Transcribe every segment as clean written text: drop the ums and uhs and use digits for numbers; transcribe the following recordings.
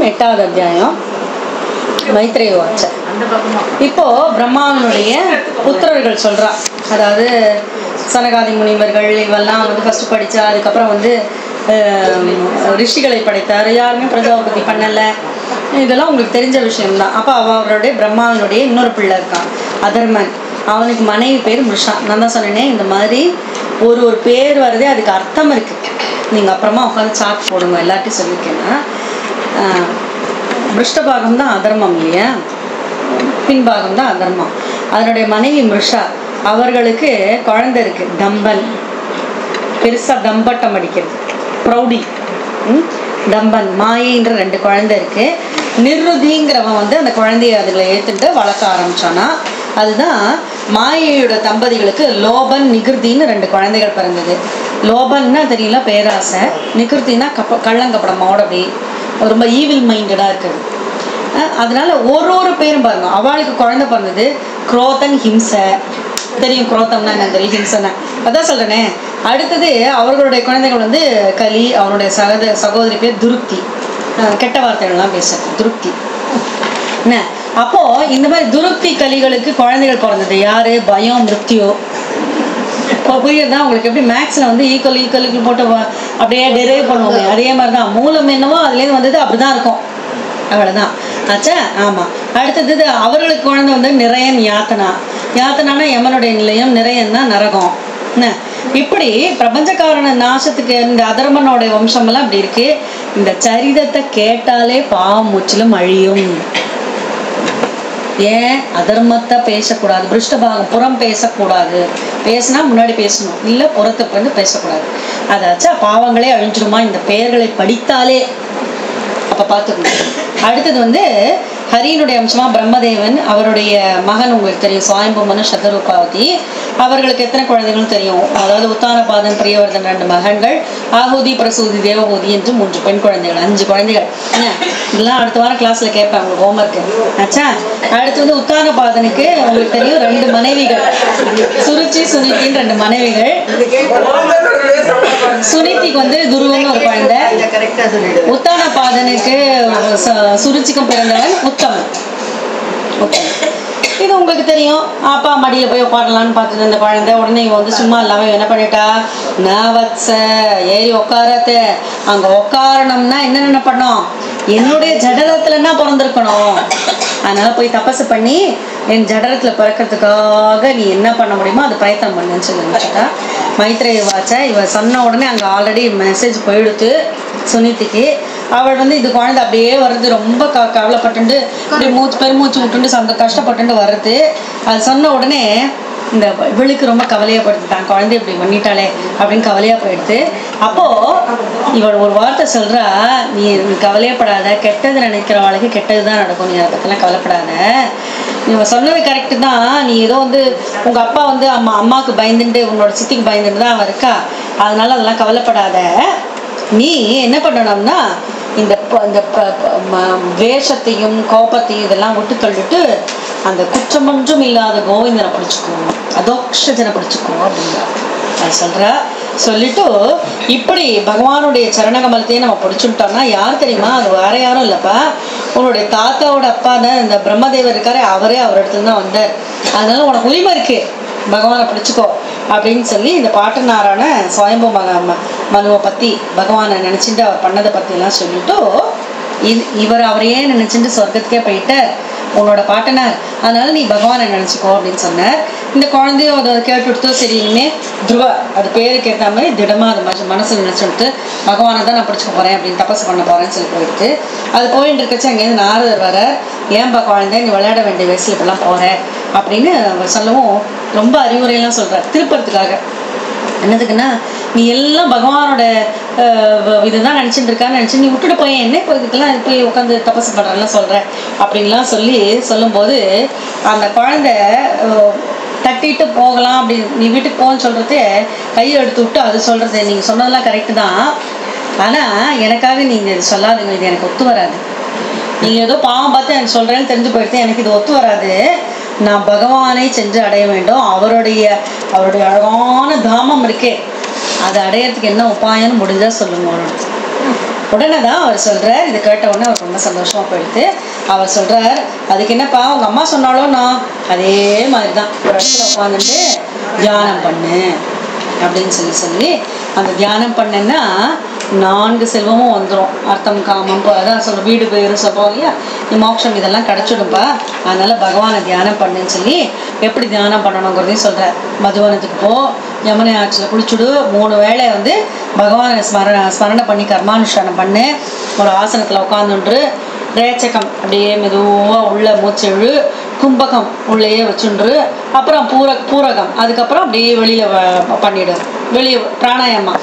8வது அத்தியாயம் மைத்ரேய வாச்ச. இப்போ பிரம்மாவனுடைய புத்திரர்கள் சொல்றா, அதாவது சனகாதி முனிவர்கள் இவெல்லாம் வந்து ஃபர்ஸ்ட் படிச்சா, அதுக்கப்புறம் வந்து ரிஷிகளை படைத்தார், யாருமே பிரஜாபதி பண்ணல, இதெல்லாம் உங்களுக்கு தெரிஞ்ச விஷயம்தான். அப்போ அவருடைய பிரம்மாவனுடைய இன்னொரு பிள்ளை இருக்கான் அதர்மன், அவனுக்கு மனைவி பேர் மிருஷா. நான் தான் சொன்னேனே இந்த மாதிரி ஒரு பேர் வருதே அதுக்கு அர்த்தம் இருக்கு. நீங்கள் அப்புறமா உட்காந்து சாட் போடுங்க, எல்லாத்தையும் சொல்லியிருக்கேன்னா. மிருஷ்டபாகம் தான் அதர்மம் இல்லையா, பின்பாகம் தான் அதர்மம். அதனுடைய மனைவி மிருஷா, அவர்களுக்கு குழந்தை இருக்கு தம்பன், பெருசா தம்பட்டம் அடிக்கிறது, ப்ரௌடி, தம்பன், மாயைன்ற 2 குழந்தை இருக்கு. நிருதிங்கிறவன் வந்து அந்த குழந்தைய அதுகளை ஏத்துட்டு வளர்க்க ஆரம்பிச்சானா. அதுதான் மாயையோட தம்பதிகளுக்கு லோபன் நிகிருதின்னு 2 குழந்தைகள் பிறந்தது. லோபன்னா தெரியல பேராசை, நிகிருதினா கள்ளங்கப்படமோட அப்படி ரொம்ப ஈவில் மைண்டடா இருக்குது. அதனால ஒரு பேரும் பாருங்க, அவளுக்கு குழந்தை பிறந்தது குரோதன் ஹிம்சை. தெரியும் குரோதம்னா என்ன, தெரியும் ஹிம்சனா, அதான் சொல்றேனே. அடுத்தது அவர்களுடைய குழந்தைகள் வந்து கலி, அவனுடைய சகோதரி பேர் துருப்தி, கெட்ட வார்த்தைகள்லாம் பேச துருப்தி என்ன. அப்போ இந்த மாதிரி துருப்தி கலிகளுக்கு குழந்தைகள் பிறந்தது யாரு, பயம் மிருத்யோ. புரியுதுதான் உங்களுக்கு? எப்படி மேக்ஸ்ல வந்து ஈக்குவல் போட்டு அப்படியே டெரைவ் பண்ணுவோமே, அதே மாதிரிதான் மூலம் என்னவோ அதுலேருந்து வந்தது அப்படிதான் இருக்கும், அவ்வளவுதான் ஆச்சா. ஆமா. அடுத்தது அவர்களுக்கு குழந்தை வந்து நிறையன் யாத்தனா. யாத்தனானா யமனுடைய நிலையம், நிறையன்னா நரகம் என்ன. இப்படி பிரபஞ்சக்காரன நாசத்துக்கு இந்த அதர்மனோட வம்சம் எல்லாம் அப்படி இருக்கு. இந்த சரிதத்தை கேட்டாலே பாவம் முற்றிலும் அழியும். ஏன் அதர்மத்தை பேசக்கூடாது, பிருஷ்டபாகம் புறம் பேசக்கூடாது, பேசினா முன்னாடி பேசணும், இல்லை புறத்துக்கு வந்து பேசக்கூடாது. அதாச்சா பாவங்களே அழிஞ்சிடுமா இந்த பெயர்களை படித்தாலே. அப்ப பார்த்துக்கணும். அடுத்தது வந்து ஹரியனுடைய அம்சமா பிரம்மதேவன், அவருடைய மகன் உங்களுக்கு தெரியும் சுவாயம்புமனு சதரூபாவதி. அவர்களுக்கு எத்தனை குழந்தைகளும் தெரியும், அதாவது உத்தானபாதன் பிரியவர்தன் 2 மகன்கள், ஆகுதி பிரசூதி தேவபூதி என்று 3 பெண் குழந்தைகள், 5 குழந்தைகள். இதெல்லாம் அடுத்த வாரம் கிளாஸ்ல கேட்பேன் உங்களுக்கு ஹோம்ஒர்க்கு ஆச்சா. அடுத்து வந்து உத்தானபாதனுக்கு உங்களுக்கு தெரியும் 2 மனைவிகள், சுருச்சி சுனித்தின்னு 2 மனைவிகள். சுனித்திக்கு வந்து துருவன் ஒரு குழந்தை, உத்தானபாதனுக்கு சுருச்சிக்கும் பிறந்தவன் உத்தமன். இது உங்களுக்கு தெரியும். அப்பா மடியில போய் உட்காரலான்னு பார்த்தது இந்த குழந்தை. உடனே இவன் வந்து சும்மா இல்லாம என்ன பண்ணிட்டா, நவத்ச ஏறி உட்காரத்து, அங்க உட்காரணும்னா என்ன பண்ணோம், என்னுடைய ஜடரத்துலன்னா பிறந்திருக்கணும். அதனால போய் தபசு பண்ணி என் ஜடரத்துல பிறக்கிறதுக்காக நீ என்ன பண்ண முடியுமோ அது பிரயத்தனம் பண்ணுன்னு சொல்லி நினைச்சிட்டா. மைத்ரேய வாச்ச இவ சொன்ன உடனே அங்க ஆல்ரெடி மெசேஜ் போயிடுத்து சுனிதிக்கு. அவள் வந்து இது குழந்தை அப்படியே வருது, ரொம்ப கவலைப்பட்டு அப்படியே பெருமூச்சு விட்டுண்டு கஷ்டப்பட்டு வருது. அது சொன்ன உடனே இந்த இவளுக்கு ரொம்ப கவலையாப்படுது, தான் குழந்தை இப்படி பண்ணிட்டாளே அப்படின்னு கவலையா போயிடுது. அப்போ இவள் ஒரு வார்த்தை சொல்றா, நீ கவலையப்படாத, கெட்டது நினைக்கிறவளுக்கு கெட்டதுதான் நடக்கும், நீ அதை பத்திலாம் கவலைப்படாத. இவன் சொன்னது கரெக்டு தான். நீ ஏதோ வந்து உங்க அப்பா வந்து அம்மாவுக்கு பயந்துட்டு உன்னோட சித்திக்கு பயந்துட்டு தான் அவன் இருக்கா, அதனால அதெல்லாம் கவலைப்படாத. நீ என்ன பண்ணணும்னா இந்த வேஷத்தையும் கோபத்தையும் இதெல்லாம் விட்டு தள்ளிட்டு அந்த குற்றமொன்றும் இல்லாத கோவிந்தனை பிடிச்சிக்கோ, அதோக்ஷஜனை பிடிச்சிக்கோ அப்படிங்கிற அது சொல்ற. சொல்லிட்டு இப்படி பகவானுடைய சரணகமலத்தையும் நம்ம பிடிச்சுட்டோம்னா யார் தெரியுமா, அது வேற யாரும் இல்லப்பா, உன்னுடைய தாத்தாவோட அப்பா தான் இந்த பிரம்மதேவர் இருக்காரு, அவரே அவர் இடத்துல தான் வந்தார். அதனால உனக்கு உரிமை இருக்கு, பகவானை பிடிச்சிக்கோ அப்படின்னு சொல்லி இந்த பாட்டனாரான சுவயம்பு மனுவை பத்தி பகவானை நினைச்சுட்டு அவர் பண்ணதை பத்தி எல்லாம் சொல்லிட்டு இவர் அவரையே நினைச்சுட்டு சொர்க்கத்துக்கே போயிட்டார் உன்னோட பாட்டனார், அதனால நீ பகவானை நினைச்சுக்கோ அப்படின்னு சொன்னார். இந்த குழந்தையும் அதை கேட்டுவிடுத்தோ, சரி இனிமே துருவா அது பேருக்கு ஏற்ற மாதிரி திடமா அது மனசு நினைச்சுட்டு பகவானை தான் நான் பிடிச்சிக்க போறேன் அப்படின்னு தபசு பண்ண போறேன்னு சொல்லி போயிடுது. அது போயிட்டு இருக்கச்சு அங்கேருந்து நாரதர் வர, ஏன்பா குழந்தை நீ விளையாட வேண்டிய வயசுல இப்பெல்லாம் போற அப்படின்னு சொல்லவும் ரொம்ப அறிவுரையெல்லாம் சொல்றார் திருப்பறதுக்காக. என்னதுக்குன்னா, நீ எல்லாம் பகவானோட இதுதான் நினைச்சிட்டு இருக்கான்னு நினைச்சு நீ விட்டுட்டு போய் என்ன இப்போ இதுக்கெல்லாம் போய் உட்காந்து தபசு பண்றேன்லாம் சொல்ற அப்படின்லாம் சொல்லும்போது அந்த குழந்தை தட்டிட்டு போகலாம் அப்படி நீ வீட்டுக்கு போன்னு சொல்றது கையை எடுத்து விட்டு அது சொல்றது நீங்க சொன்னதெல்லாம் கரெக்டு தான், ஆனா எனக்காக நீங்க இது சொல்லாதுங்க, இது எனக்கு ஒத்து வராது. நீங்க ஏதோ பாவம் பார்த்து எனக்கு சொல்றேன்னு தெரிஞ்சு போயிடுது, எனக்கு இது ஒத்து வராது. நான் பகவானை சென்று அடைய வேண்டும், அவருடைய அழகான தாமம் இருக்கே அதை அடையறதுக்கு என்ன உபாயம்னு முடிஞ்சா சொல்லுங்க. உடனே தான் அவர் சொல்கிறார், இது கேட்ட உடனே அவர் ரொம்ப சந்தோஷமாக போயிடுது. அவர் சொல்கிறார், அதுக்கு என்னப்பா உங்கள் அம்மா சொன்னாலும் நான் அதே மாதிரி தான் ஒரு இடத்துல உட்காந்துட்டு தியானம் பண்ணு அப்படின்னு சொல்லி அந்த தியானம் பண்ணேன்னா 4 செல்வமும் வந்துடும். அர்த்தம் காமம் அதான் சொல்ல வீடு பேர் சொல்கிறோம் இல்லையா, மோட்சம் இதெல்லாம் கிடச்சிடும்பா. அதனால பகவானை தியானம் பண்ணுன்னு சொல்லி எப்படி தியானம் பண்ணணுங்கிறதையும் சொல்கிறார். மதுவனத்துக்கு போ, யமுனை ஆற்றில் குளிச்சுடு, 3 வேளை வந்து பகவானை ஸ்மரணை பண்ணி கர்மானுஷ்டானம் பண்ணு, ஒரு ஆசனத்தில் உட்காந்துன்று ரேச்சகம் அப்படியே மெதுவாக உள்ள மூச்செழு, கும்பகம் உள்ளேயே வச்சுன்று, அப்புறம் பூரகம் அதுக்கப்புறம் அப்படியே வெளியே பண்ணிவிடும். வெளியே பிராணாயாமம்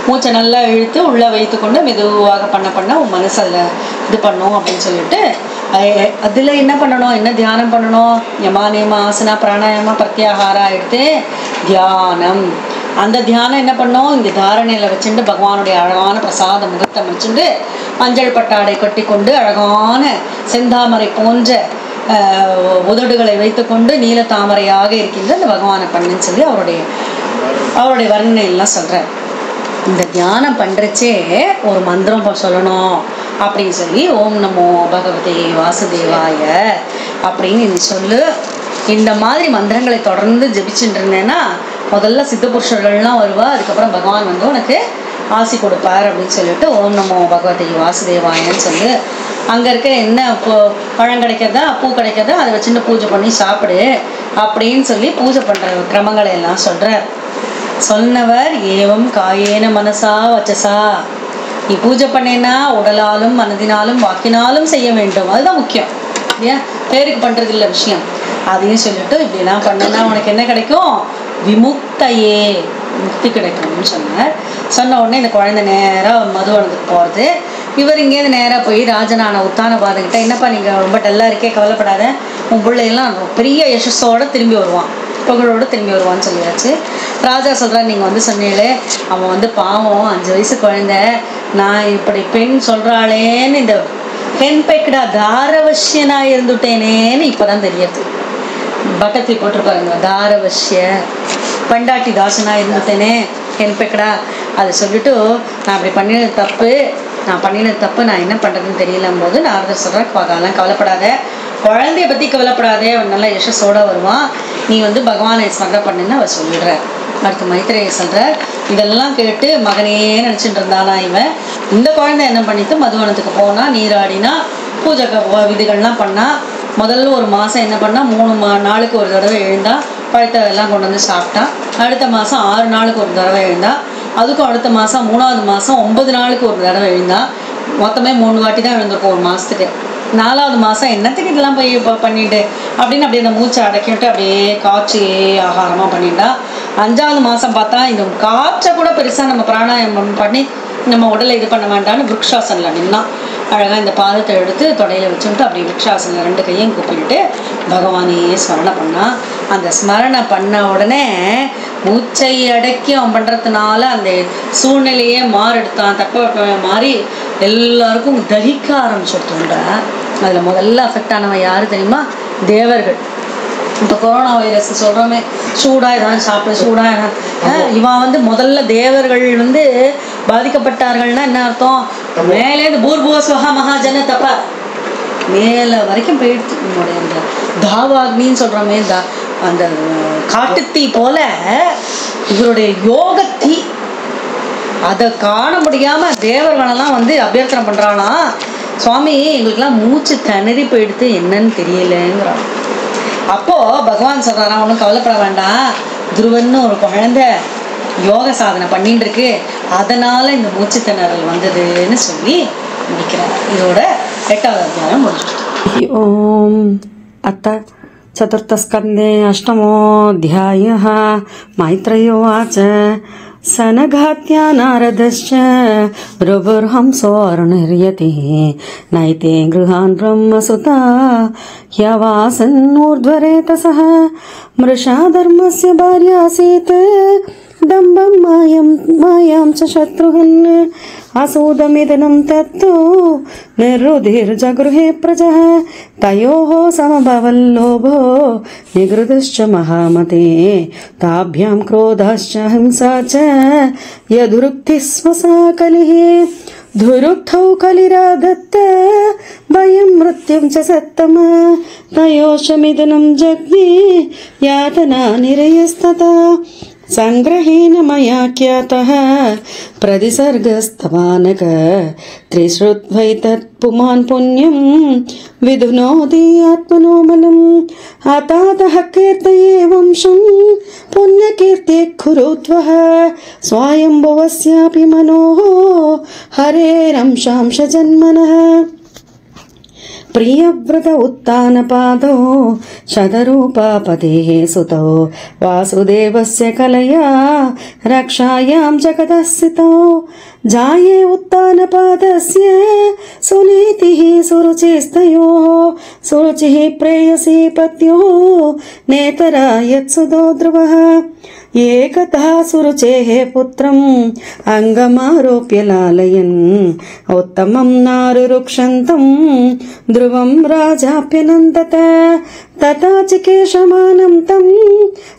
மூச்சை நல்லா இழுத்து உள்ளே வைத்து கொண்டு மெதுவாக பண்ண உன் மனசு அதில் இது பண்ணும் அப்படின்னு சொல்லிட்டு அதில் என்ன பண்ணணும், என்ன தியானம் பண்ணணும், யமா நியமா ஆசனா பிராணாயாமா பிரத்யாகாரா எடுத்து தியானம். அந்த தியானம் என்ன பண்ணோம், இந்த தாரணையில் வச்சுட்டு பகவானுடைய அழகான பிரசாத முகத்தை வச்சுட்டு மஞ்சள் பட்டாடை கட்டி கொண்டு அழகான செந்தாமரை போன்ற உதடுகளை வைத்துக்கொண்டு நீல தாமரையாக இருக்கின்ற அந்த பகவானை பண்ணுன்னு சொல்லி அவருடைய வர்ணனையெல்லாம் சொல்கிறார். இந்த தியானம் பண்ணுறச்சே ஒரு மந்திரம் சொல்லணும் அப்படின்னு சொல்லி ஓம் நமோ பகவதே வாசுதேவாய அப்படின்னு நீ சொல்லு. இந்த மாதிரி மந்திரங்களை தொடர்ந்து ஜபிச்சுட்டு இருந்தேன்னா முதல்ல சித்த புருஷர்கள்லாம் வருவா, அதுக்கப்புறம் பகவான் வந்து உனக்கு ஆசி கொடுப்பார் அப்படின்னு சொல்லிட்டு ஓம் நமோ பகவதே வாசுதேவாயன்னு சொல்லு. அங்கே இருக்க என்ன பழம் கிடைக்கிறதா பூ கிடைக்கிறதா அதை வச்சுட்டு பூஜை பண்ணி சாப்பிடு அப்படின்னு சொல்லி பூஜை பண்ணுற கிரமங்களை எல்லாம் சொல்கிறார். சொன்னவர் ஏவம் காயேன மனசா வச்சசா, நீ பூஜை பண்ணேன்னா உடலாலும் மனதினாலும் வாக்கினாலும் செய்ய வேண்டும், அதுதான் முக்கியம் இல்லையா, பேருக்கு பண்ணுறது இல்லை விஷயம். அதையும் சொல்லிட்டு இப்படிலாம் பண்ணனா உனக்கு என்ன கிடைக்கும், விமுக்தையே முக்தி கிடைக்கும்னு சொன்ன உடனே இந்த குழந்தை நேராக மதுவனத்துக்கு போகிறது. இவர் இங்கேருந்து நேராக போய் ராஜனான உத்தான பாதகிட்ட, என்னப்பா நீங்கள் ரொம்ப டல்லாக இருக்கே, கவலைப்படாத, உன் பிள்ளையெல்லாம் பெரிய யசஸோடு திரும்பி வருவான், புகழோடு திரும்பி வருவான்னு சொல்லியாச்சு. ராஜா சொல்கிறார், நீங்கள் வந்து சொன்னீங்களே அவன் வந்து பாவம் 5 வயசு குழந்தை, நான் இப்படி பெண் சொல்கிறாளேன்னு இந்த பெண் பெக்கடா தாரவசியனாக இருந்துட்டேனேன்னு இப்போ தான் தெரியாது. பக்கத்தை போட்டிருப்பாருங்க, தாரவசிய பண்டாட்டி தாசனாக இருந்துட்டேனே பெண் பெக்கடா. அதை சொல்லிட்டு நான் அப்படி பண்ணினது தப்பு, நான் என்ன பண்ணுறதுன்னு தெரியலும் போது நாரதர் சொல்கிறேன், அதெல்லாம் கவலைப்படாத, குழந்தைய பற்றி கவலைப்படாதே, அவன் நல்லா யசஸோடு வருவான், நீ வந்து பகவானை ஸ்மரணை பண்ணுன்னு அவர் சொல்லிடுற. அடுத்து மைத்ரேய சொல்கிறார், இதெல்லாம் கேட்டு மகனே நினச்சிட்டு இருந்தானா இவன். இந்த குழந்தை என்ன பண்ணிட்டு மதுவனத்துக்கு போனால், நீராடினா, பூஜை விதிகள்லாம் பண்ணால், முதல்ல ஒரு மாதம் என்ன பண்ணால் 3 நாளுக்கு ஒரு தடவை எழுந்தா, பழத்தை எல்லாம் கொண்டு வந்து சாப்பிட்டான். அடுத்த மாதம் 6 நாளுக்கு ஒரு தடவை எழுந்தா, அதுக்கும் அடுத்த மாதம் 3ஆவது மாதம் 9 நாளுக்கு ஒரு தடவை எழுந்தா. மொத்தமே 3 வாட்டி தான் எழுந்திருக்கும் ஒரு மாதத்துக்கு. 4ஆவது மாதம் என்னத்துக்கு இதெல்லாம் போய் பண்ணிட்டு அப்படின்னு அப்படியே அந்த மூச்சை அடக்கிட்டு அப்படியே காய்ச்சி ஆகாரமாக பண்ணிட்டா. 5ஆவது மாதம் பார்த்தா இந்த காய்ச்சை கூட பெருசாக நம்ம பிராணாயாமம் பண்ணி நம்ம உடலை இது பண்ண வேண்டாம்னு விருக்ஷாசனில் நின்னா அழகாக இந்த பாதத்தை எடுத்து தொடையில் வச்சுட்டு அப்படி விருக்ஷாசனில் 2 கையும் கூப்பிட்டு பகவானையே ஸ்மரணை பண்ணால். அந்த ஸ்மரணை பண்ண உடனே மூச்சை அடக்கி அவன் பண்ணுறதுனால அந்த சூழ்நிலையே மாறெடுத்தான், தட்பவெப்ப மாறி எல்லாருக்கும் தகிக்க ஆரம்பிச்சுட்டுன்ற. அதில் முதல்ல அஃபெக்ட் ஆனவன் யார் தெரியுமா, தேவர்கள். இப்போ கொரோனா வைரஸ் சொல்கிறோமே, சூடாக எதாவது சாப்பிடு, சூடாக இவன் வந்து முதல்ல தேவர்கள் வந்து பாதிக்கப்பட்டார்கள்னா என்ன அர்த்தம், மேலேருந்து பூர்புவஸ்வஹா மகாஜன தப்ப மேலே வரைக்கும் போயிடுச்சு. நம்முடைய அந்த தாவாக்னின்னு சொல்கிறோமே, அந்த காட்டுத்தீ போல இவருடைய யோகத்தீ, அதை காண முடியாமல் தேவர்களெல்லாம் வந்து அபியர்த்தனை பண்ணுறானா, சுவாமி எங்களுக்கெல்லாம் மூச்சு திணறி போயிடுத்து என்னன்னு தெரியலங்கிறான். அப்போது பகவான் சொல்கிறாரா, ஒன்றும் கவலைப்பட வேண்டாம், துருவன்னு ஒரு குழந்தை யோக சாதனை பண்ணிட்டு இருக்கு, அதனால் இந்த மூச்சு திணறல் வந்ததுன்னு சொல்லி முடிக்கிறார். இதோட 8வது அத்தியாயம் முடிஞ்சிட்டு. ஓம் அத்த சதுர்த்தஸ்கந்தே அஷ்டமோऽध्यायः मैत्रेयो उवाच सनघात्या नारदश्च रुभुर्हंसो अरुणिर्यतिः नैते गृहान् ब्रह्मसुता ह्यवासन्नूर्ध्वरेतसः मृषा धर्मस्य भार्यासीत् दम्भं मायां च शत्रुहन् असूदमिदनं तत्तु निर्रुधिर्जगृहे प्रजः तयोः समभवल्लोभो निगृतश्च महामते ताभ्यां क्रोधश्च हिंसा च यदुरुक्तिः स्वसा कलिः धुरुक्थौ कलिरादत्त भयं मृत्युं च सत्तम तयोश्चमिदनं जग्ने यातना निरयस्तथा संग्रहेण मया ख्यातः प्रतिसर्गस्तवानक त्रिश्रुत्वैतत् पुमान् पुण्यं विधुनोति आत्मनोमलम् हतातः कीर्तये वंशं पुण्यकीर्ते कुरुत्वः स्वायम्भुवस्यापि मनोः हरेरंशांश जन्मनः प्रियव्रत उत्तानपादौ शतरूपापतेः सुतौ वासुदेवस्य कलया रक्षायां जगतः स्थितौ जाये उत्तानपादस्य सुनीतिः सुरुचिस्तयोः सुरुचिः प्रेयसी पत्युः नेतरा यत्सुतो ध्रुवः एकतः सुरुचेः पुत्रम् अङ्गमारोप्य लालयन् उत्तमं नारुरुक्षन्तम् ध्रुवं राजाप्यनन्दत तथा चिकेशमानं तं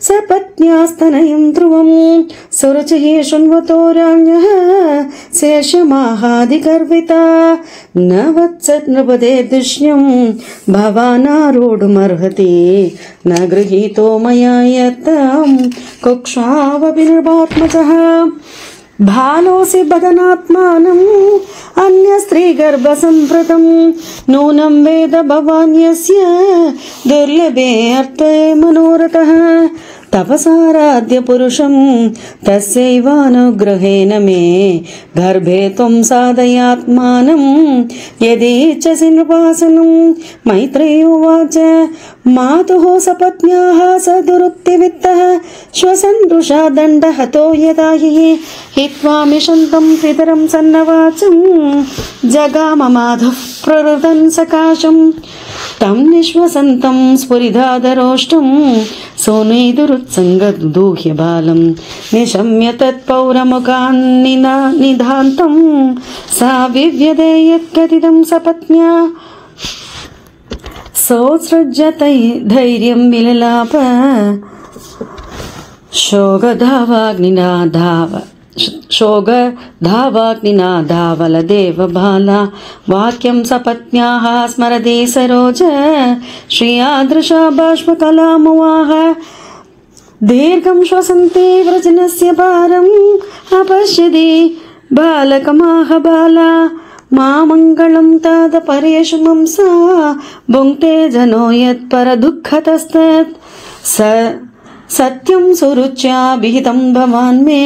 सपत्न्यास्तनयं ध्रुवम् सुरुचिः शृण्वतो राज्ञः शेषमाहादिगर्विता न वत्सत् नृपदे दुष्यं भवानारूढुमर्हति न गृहीतो मया यत्तं कुक्ष्वावपि नृपात्मजः भालोऽसि बदनात्मानम् अन्य स्त्रीगर्भसम्प्रतं नूनं वेद भवान् यस्य दुर्लभे अर्थे मनोरथः तपसाराध्य पुरुषं तस्यैवानुग्रहेण मे गर्भे त्वं साधयात्मानं यदि इच्छसि नृपासनं मैत्रेयी उवाच मातुः सपत्न्याः स दुरुक्तिवित्तः श्वसन्दृशा दण्डहतो यदा हित्वा मिषन्तं पितरं सन्नवाचं जगाम माधुः प्ररुदन् सकाशम् तं निश्वसन्तं स्फुरिदादरोष्टं सोनेदुरुत्सङ्गदूह्य बालं निशम्य तत्पौरमुखान्निधान्तं सा विव्यदे यत्कथितं सपत्न्या सोत्सृज्य धैर्यं विललाप शोगधावाग्निनाधावलदेव बाला वाक्यं सपत्न्याः स्मरति सरोज श्रियादृशा बाष्पकलामुवाह दीर्घं श्वसन्ति व्रजनस्य भारम् अपश्यति बालकमाह बाला मामङ्गलं ताद परेशमं सा भुङ्क्ते जनो यत्परदुःखतस्तत् सत्यं सुरुच्या विहितं भवान् मे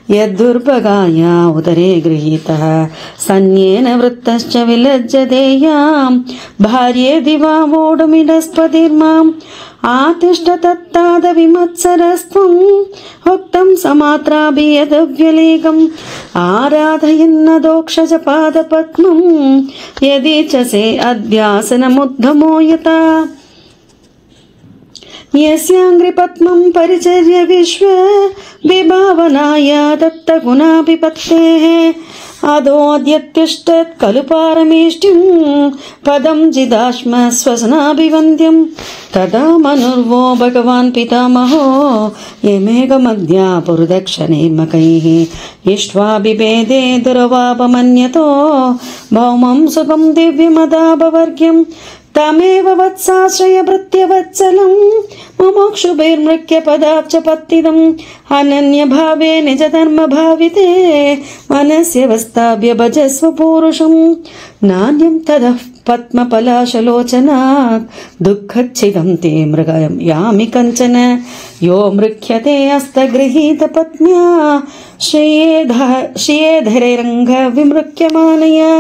यद्दुर्भगाया उदरे गृहीतः सन्येन वृत्तश्च विलज्जतेयां भार्ये दिवा वोढुमिडस्पतिर्माम् आतिष्ठ तत्ताद विमत्सरस्त्वम् उक्तं समात्राभियदव्यलेकम् आराधयन्नदोक्षज पादपद्मं यदीच्छसे अध्यासनमुद्धमो यथा यस्याङ्घ्रिपद्मं परिचर्य विश्व विभावनाया दत्तगुणाभिपत्तेः अदोऽद्यत्तिष्ठत् खलु पारमेष्टिं पदं जिदाश्म स्वसनाभिवन्द्यं तदा मनुर्वो भगवान् पितामहो यमेघमद्या पुरुदक्षिणे मकैः इष्ट्वा बिभेदे दुरवापमन्यतो भौमं सुखं दिव्यमदाभवर्ग्यम् तमेव वत्साश्रय भृत्यवत्सलं मुमुक्षुभिर्मृक्य पदाब्ज पत्तिदम् अनन्यभावे निज धर्म भाविते मनस्य वस्ताभ्य भजस्व पूरुषम् नान्यं ततः पद्मपलाशलोचनात् दुःखच्छिदं ते मृगयं यामि कञ्चन यो मृक्ष्यते हस्तगृहीत पत्न्या श्रियेधरेरङ्ग विमृक्यमानया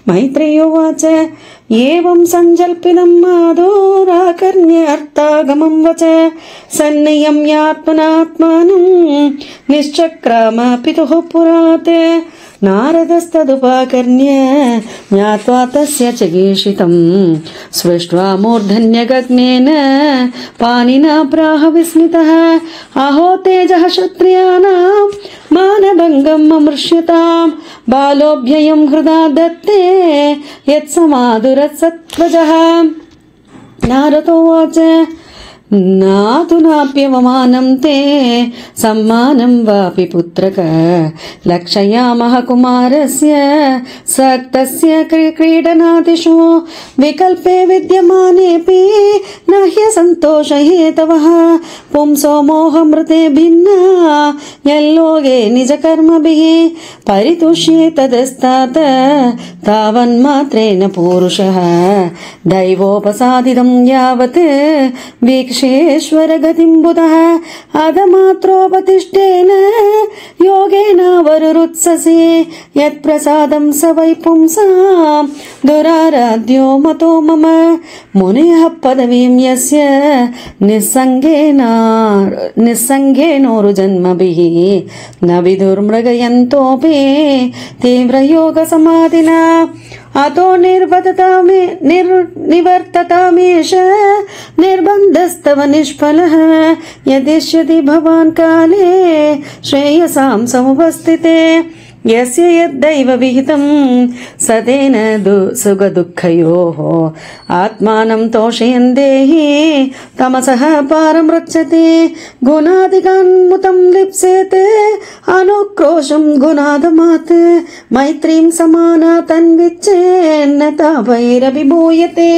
मैत्रेयी उवाच एवं सञ्जल्पितं माधोराकर्ण्य अर्थागमं वच सन्नियम्यात्मनात्मानं निश्चक्राम पितुः पुरात् नारदस्तदुपाकर्ण्य ज्ञात्वा तस्य चिकीर्षितं सृष्ट्वा मूर्धन्यगग्नेन पाणिना प्राह विस्मितः अहो तेजः क्षत्रियाणां मानभङ्गम् अमृष्यताम् बालोऽभ्ययं हृदा दत्ते यत्समादुरत्सत्त्वजः नारदोवाच नातुनाप्यवमानं ते सम्मानं वापि पुत्रक लक्षयामः कुमारस्य सक्तस्य क्रीडनादिषु विकल्पे विद्यमानेऽपि न ह्यसन्तोषहेतवः पुंसो मोहमृते भिन्ना यल्लोके निजकर्मभिः परितुष्ये तदस्तात् तावन्मात्रेण पूरुषः दैवोपसादितं यावत् वीक्षेश्वर गतिं बुधः अधमात्रोपतिष्ठेन योगेन वरुरुत्ससे यत्प्रसादं स वै पुंसां दुराराध्यो मतो मम मुनेः पदवीं यस्य निस्सङ्गेनोरुजन्मभिः न विदुर्मृगयन्तोऽपि तीव्रयोगसमाधिना अतो निवर्ततामेष निर्बन्धस्तव निष्फलः यदिष्यति भवान् काले श्रेयसां समुपस्थिते यस्य यद्दैव विहितं सतेन सुखदुःखयोः आत्मानं तोषयन् देहि तमसः पारमृच्छति गुणादिकान्मुतं लिप्सेत् अनुक्रोशं गुणादमात् मैत्रीं समाना तन्विच्छेन्न तापैरभिभूयते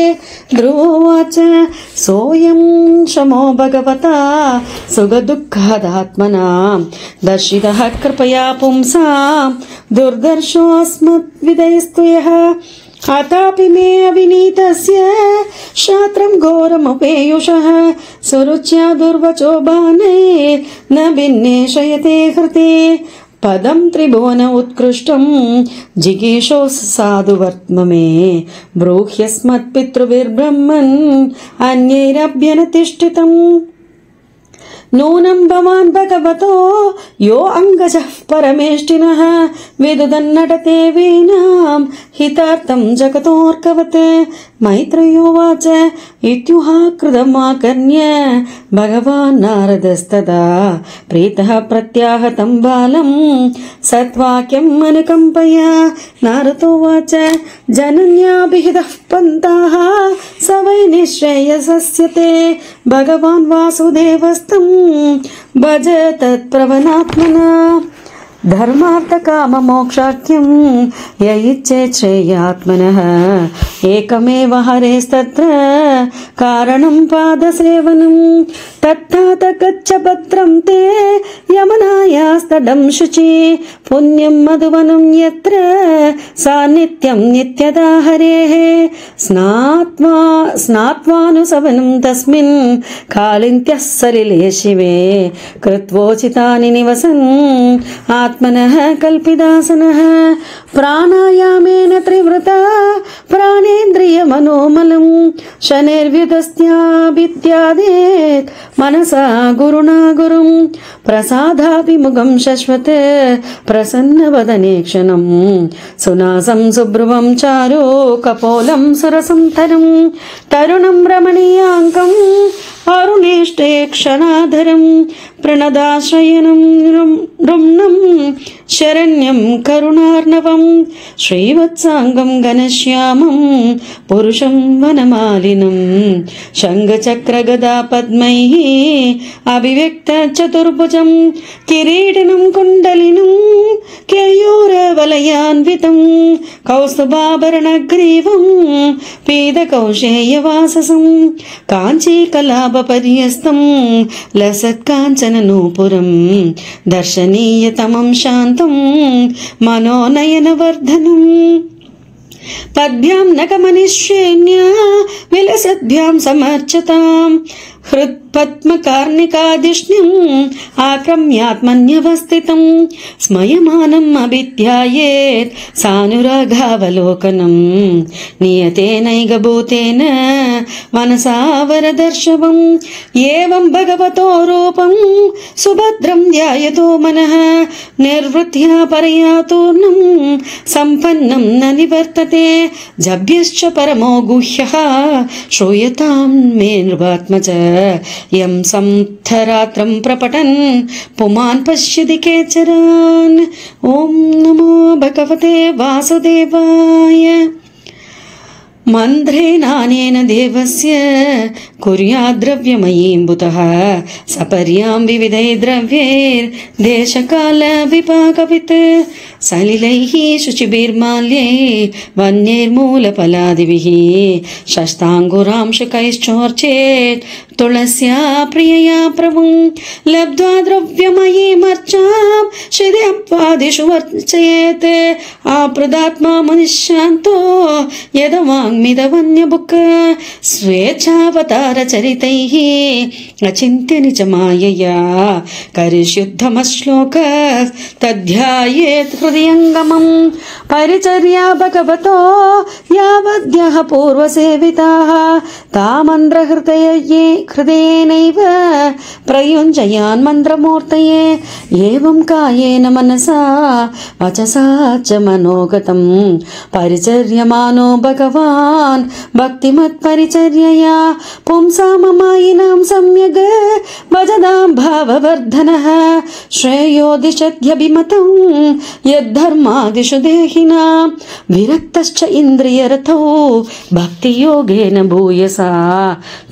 ध्रुवोवाच सोऽयं शमो भगवता सुखदुःखादात्मना दर्शितः कृपया पुंसां दुर्दर्शोऽस्मद्विधैस्तु यः अथापि मे अविनीतस्य शात्रं घोरमुपेयुषः सुरुच्या दुर्वचो बाणैर्न विन्नेशयते हृते पदं त्रिभुवन उत्कृष्टं जिगीषो साधुवर्त्म मे ब्रूह्यस्मत्पितृभिर्ब्रह्मन् अन्यैरभ्यनतिष्ठितम् नूनं भवान् भगवतो यो अङ्गजः परमेष्टिनः विदुदन्नटते वीणां हितार्थं जगतोऽर्कवत् मैत्रेयोवाच इत्युहाकृतमाकर्ण्य भगवान् नारदस्तदा प्रीतः प्रत्याहतं बालं सत्वाक्यम् अनुकम्पया नारदोवाच जनन्याभिहितः पन्थाः स वै निःश्रेयसस्य ते भगवान् वासुदेवस्तं भज तत्प्रवनात्मना धर्मार्थकाममोक्षाख्यं य इच्छेत् श्रेयात्मनः एकमेव हरेस्तत्र कारणं पादसेवनं तत्थात गच्छ भद्रं ते यमुनायास्तडं शुचि पुण्यं मधुवनं यत्र सान्नित्यं नित्यदा हरेः स्नात्वानुसवनं तस्मिन् कालिन्त्यः सलिले शिवे कृत्वोचितानि निवसन् आत्मनः कल्पिदासनः प्राणायामेन त्रिवृता प्राणेन्द्रियमनोमलं शनैर्व्युदस्त्याभिद्यादेत् मनसा गुरुणा गुरुं प्रसादाभिमुखं शश्वत प्रसन्नवदने क्षणं सुनासं सुभ्रुवं चारु कपोलं सुरसंतरं तरुणं रमणीयाङ्कम् अरुणेष्टे क्षणाधरं प्रणदाश्रयनं रुम्णं शरण्यं करुणार्णवं श्रीवत्साङ्गं घनश्यामं पुरुषं वनमालिनं शङ्खचक्रगदा पद्मैः अभिव्यक्तचतुर्भुजं किरीटिनं कुण्डलिनं केयूरवलयान्वितं कौस्तुभाभरणग्रीवं पीतकौशेयवाससं काञ्चीकलापपर्यस्तं लसत्काञ्चननूपुरं दर्शनीयतमं शान्तं मनोनयनवर्धनम् पद्भ्यां नखमनिश्येन्या विलसद्भ्यां समर्चताम् हृत्पद्मकार्णिकाधिष्ण्यम् आक्रम्यात्मन्यवस्थितं स्मयमानम् अभिध्यायेत् सानुरागावलोकनं नियतेनैकभूतेन मनसावरदर्शवम् एवं भगवतो रूपं सुभद्रं ध्यायतो मनः निर्वृत्या परया तूर्णं सम्पन्नं न निवर्तते जभ्यश्च परमो गुह्यः श्रूयतां मे नृपात्मज यं संथरात्रं प्रपठन् पुमान् पश्यति केचरान् ॐ नमो भगवते वासुदेवाय मन्त्रेणानेन देवस्य कुर्याद्द्रव्यमयीम्बुतः सपर्यां विविधै द्रव्यैर्देशकालविपाकवित् सलिलैः शुचिभिर्माल्ये वन्यैर्मूलफलादिभिः शस्ताङ्गुरांशकैश्चोर्चेत् तुलस्या प्रियया प्रभुं लब्ध्वा द्रव्यमयीमर्चां शिरप्वादिषु वर्चयेत् आप्रदात्मा मनुष्यान्तो यदवाङ्मिदवन्यबुक् स्वेच्छावतारचरितैः अचिन्त्य निजमायया करिष्युद्धमश्लोक तद्ध्यायेत् हृदयङ्गमं परिचर्या भगवतो यावद्यः पूर्वसेविताः तामन्त्रहृदये हृदयेनैव प्रयुञ्जयान् मन्त्रमूर्तये एवं कायेन मनसा वचसा च मनोगतं परिचर्यमानो भगवान् भक्तिमत्परिचर्यया पुंसाममायिनां सम्यग् भजदां भाववर्धनः श्रेयो दिशत्यभिमतं यद्धर्मादिषु देहिनां विरक्तश्च इन्द्रियरथौ भक्तियोगेन भूयसा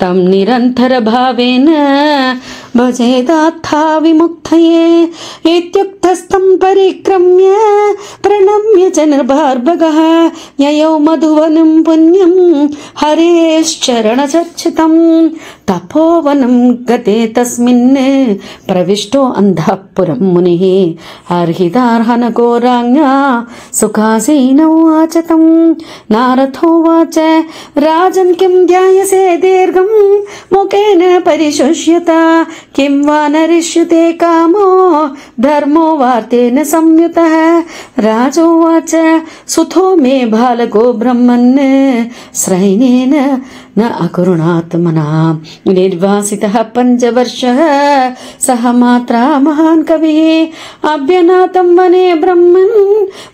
तं निरन्तरभावेन भजेदात्था विमुक्तये इत्युक्तस्तं परिक्रम्य प्रणम्य च निर्भार्भगः ययौ मधुवनं पुण्यं हरेश्चरणचर्चितं तपोवनं गते तस्मिन् प्रविष्टो अन्धः पुरं मुनिः अर्हितार्हनघोराज्ञा सुखासीनौ आचतं नारथोवाच राजन् किं ध्यायसे दीर्घं मुखेन परिशुष्यता किं वा नरिष्यते कामो धर्मो वार्तेन संयुतः राजोवाच सुतो मे बालको ब्रह्मन् श्रैणेन न अकुरुणात्मना निर्वासितः 5 वर्षः सह मात्रा महान् कविः अभ्यनातं वने ब्रह्मन्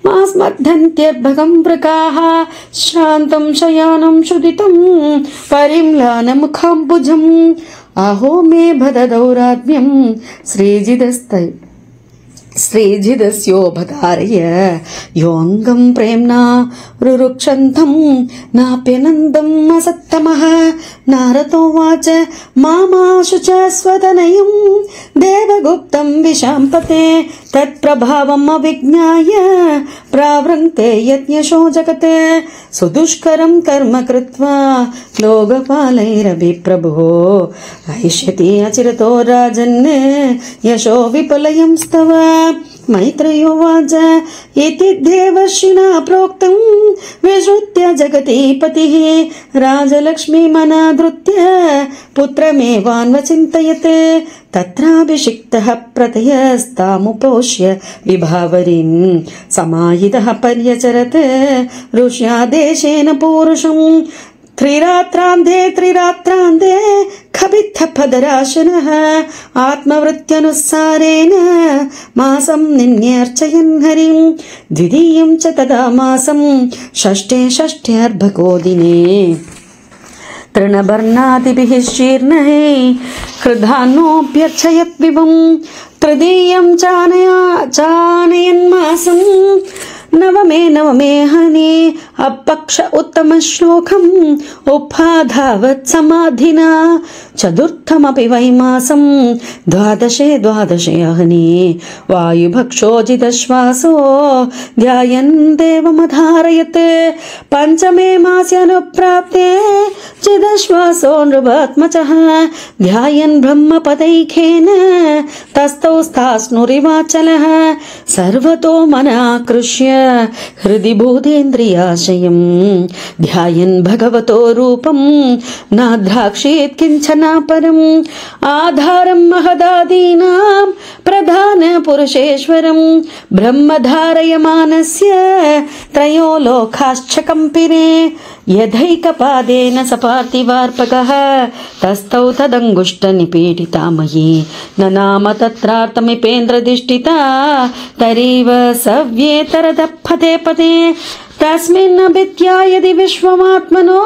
मास्मद्धन्त्यद्भगं वृकाः श्रान्तं शयानं शुदितं परिम्लानमुखाम्बुजम् अहो मे भददौरात्म्यं श्रीजिदस्योभधारय योऽङ्गं प्रेम्णा रुरुक्षन्तं नाप्यनन्दम् असत्तमः नारदोवाच मामाशु च स्वतनयं देवगुप्तं विशाम्पते तत्प्रभावम् अविज्ञाय प्रावृन्ते यज्ञशो जगत् सुदुष्करं कर्म कृत्वा लोकपालैरभिप्रभो ऐष्यति अचिरतो राजन् यशो विपुलयं स्तव मैत्रेयोवाच इति देवर्षिणा प्रोक्तं विश्रुत्य जगतीपतिः राजलक्ष्मीमनाधृत्य पुत्रमेवान्वचिन्तयत् तत्राभिषिक्तः प्रतयस्तामुपोष्य विभावरीं समाहितः पर्यचरत् ऋष्यादेशेन पूरुषं त्रिरात्रान्ते खबित्थपदराशनः आत्मवृत्त्यनुसारेण मासं निन्यर्चयन् हरिं द्वितीयं च तदा मासं षष्ठ्यर्भको दिने तृणवर्णादिभिः शीर्णैः कृधानोऽभ्यर्चयत् विभुं तृतीयं चानयन्मासं नवमे हने अपक्ष उत्तम श्लोकम् उपाधावत् समाधिना चतुर्थमपि वैमासं द्वादशे अहने वायुभक्षोजितश्वासो ध्यायन् देवमधारयत् पञ्चमे मास्यानुप्राप्ते चिदश्वासो नृपात्मजः ध्यायन् ब्रह्मपदैखेन तस्थौ स्थास्नुरिवाचलः सर्वतो मनाकृष्य हृदि भूतेन्द्रियाशयं ध्यायन् भगवतो रूपं नाद्राक्षेत् किञ्चन परम् आधारं महदादीनां प्रधान पुरुषेश्वरं ब्रह्मधारयमानस्य त्रयो लोकाश्च कंपिने यथैकपादेन सपार्थिवार्पकः तस्थौ तदङ्गुष्ठनिपीडिता मयि न नाम तत्रार्थमिपेन्द्रदिष्टिता तरीव सव्येतरदपते पते तस्मिन्नभित्या यदि विश्वमात्मनो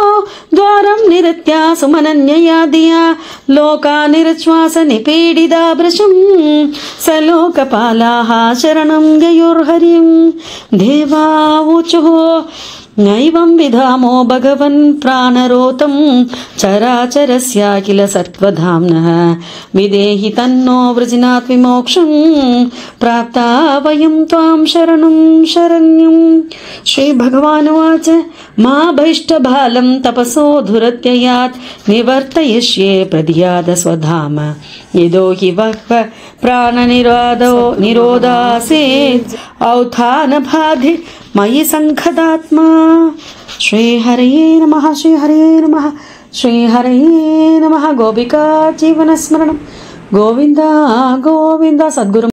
द्वारं निरत्या सुमनन्यया दिया लोकानिर्श्वास निपीडिता भृशं स लोकपालाः शरणं ययुर्हरिं देवावुचुः नैवं विधामो भगवन् प्राणरोतं चराचरस्याखिल सत्त्वधाम्नः विदेहि तन्नो वृजिनात् विमोक्षं प्राप्ता वयं त्वां शरणं शरण्यं। श्रीभगवानुवाच मा भैष्टभालं तपसो धुरत्ययात् निवर्तयिष्ये प्रदियाद स्वधाम यदो हि वः प्राणनिरोधासेत् औत्थानबाधि मयि संखदात्मा। श्रीहरये नमः श्रीहरये नमः श्रीहरये नमः। गोपिका जीवनस्मरणं गोविन्द गोविन्द। सद्गुरु